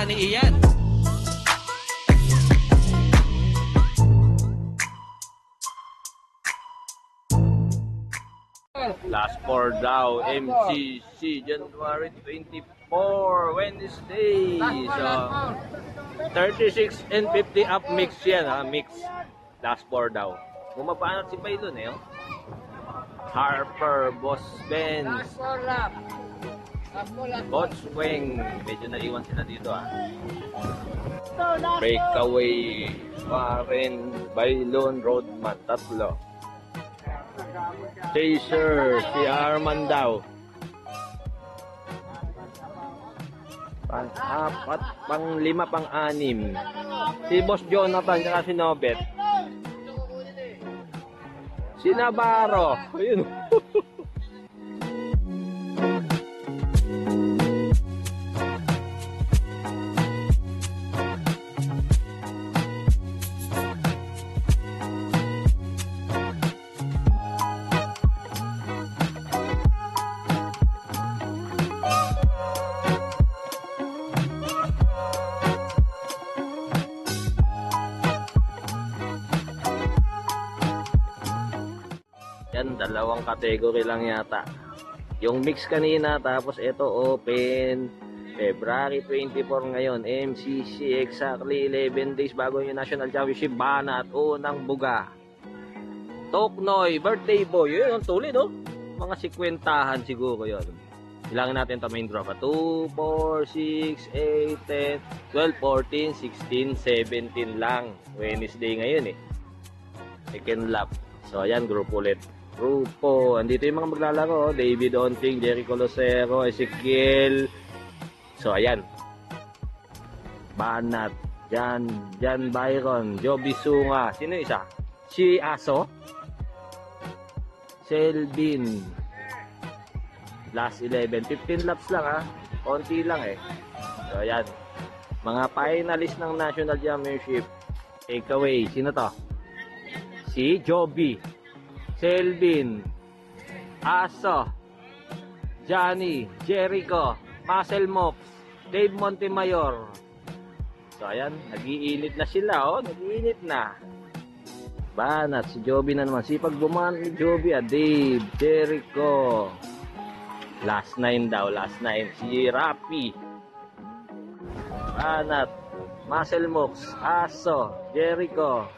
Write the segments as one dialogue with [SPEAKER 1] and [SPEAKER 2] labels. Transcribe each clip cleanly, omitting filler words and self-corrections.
[SPEAKER 1] ni Ian. Last 4 daw, MCC, January 24, Wednesday. So, 36 and 50 up mix yan, ha? Mix. Last 4 daw. Bumapaanat si Paylon eh, oh. Harper, Boss Benz, Coach Weng. Medyo naiwan sila dito, ha. Breakaway, Warren, Bailon, Roadman, tatlo. Chaser, si Arman daw. Pang-apat, pang-lima, pang-anim. Si Boss Jonathan, saka si Nobet. Si Navarro. Ayun. Yan, dalawang category lang yata. Yung mix kanina, tapos ito open. February 24 ngayon, MCC, exactly 11 days bago yung National Championship. Banat, unang buga. Toknoy, birthday boy. Yun, ang tuloy, no? Mga sikwentahan siguro yun. Ilangin natin ito main draw. 2, 4, 6, 8, 10, 12, 14, 16, 17 lang. Wednesday ngayon eh. Second lap. So ayan, group ulit. Grupo. Andito yung mga maglalaro. David Onting, Jericho Lucero, Ezekiel. So ayan. Banat, Jan Byron, Joby Sunga. Sino isa? Si Aso. Selvin. Last 11. 15 laps lang, ha. Konti lang eh. So ayan. Mga finalist ng National Championship. Takeaway. Sino to? Si Joby, Selvin, Aso, Johnny, Jericho, Muscle Mops, Dave Montemayor. So ayan, nag-iinit na sila, oh, nag-iinit na. Banat, si Joby na naman. Sipag bumaan ni Joby, Dave, Jericho. Last 9 daw, last 9. Si Rapi, Banat, Muscle Mops, Aso, Jericho.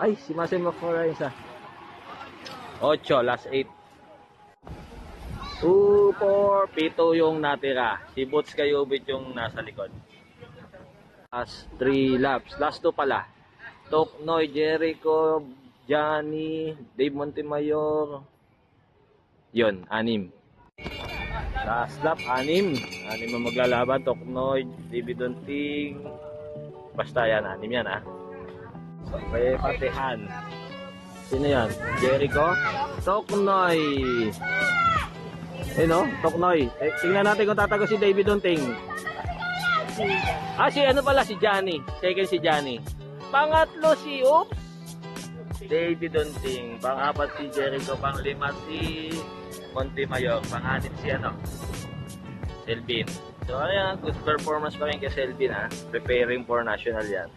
[SPEAKER 1] Ay, si Muscle Mops mo rin isa. 8, last 8. 2, 4, 7 yung natira. Si Boots Kayubit yung nasa likod. Last 3 laps. Last 2 pala. Toknoy, Jericho, Johnny, Dave Montemayor. Yun, 6. Last lap, 6. 6 ang maglalaban. Toknoy, David Onting. Basta yan, 6 yan, ha. So, may patihan. Sino yan? Jericho? Toknoy. Eh no? Toknoy. Tingnan natin kung tatago si David Onting. Si ano pala? Si Johnny. Second si Johnny. Pangatlo si Oops. David Onting. Pang-4 si Jericho. Pang-5 si Montemayor. Pang-6 si ano? Selvin. So ayan, good performance pa rin kay Selvin, ha. Preparing for national yan.